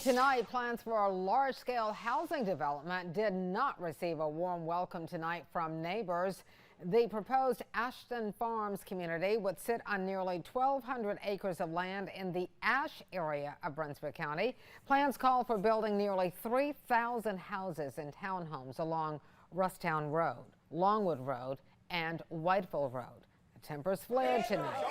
Tonight, plans for a large-scale housing development did not receive a warm welcome tonight from neighbors. The proposed Ashton Farms community would sit on nearly 1,200 acres of land in the Ash area of Brunswick County. Plans call for building nearly 3,000 houses and townhomes along Russtown Road, Longwood Road, and Whiteville Road. The tempers flared tonight.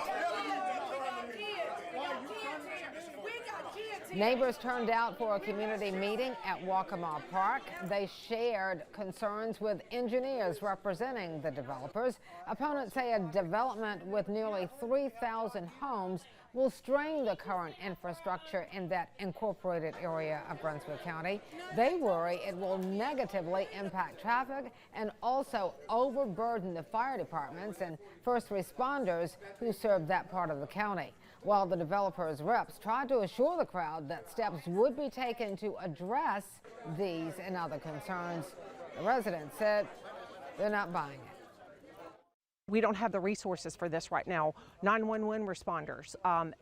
Neighbors turned out for a community meeting at Waccamaw Park. They shared concerns with engineers representing the developers. Opponents say a development with nearly 3,000 homes will strain the current infrastructure in that incorporated area of Brunswick County. They worry it will negatively impact traffic and also overburden the fire departments and first responders who serve that part of the county. While the developers' reps tried to assure the crowd that steps would be taken to address these and other concerns, the residents said they're not buying it. We don't have the resources for this right now. 911 responders,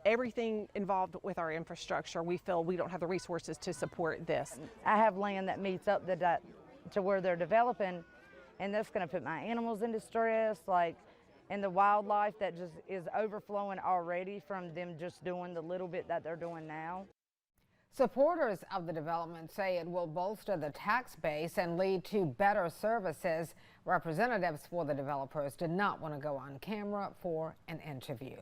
everything involved with our infrastructure, we feel we don't have the resources to support this. I have land that meets up to where they're developing, and that's going to put my animals in distress, and the wildlife that just is overflowing already from them just doing the little bit that they're doing now. Supporters of the development say it will bolster the tax base and lead to better services. Representatives for the developers did not want to go on camera for an interview.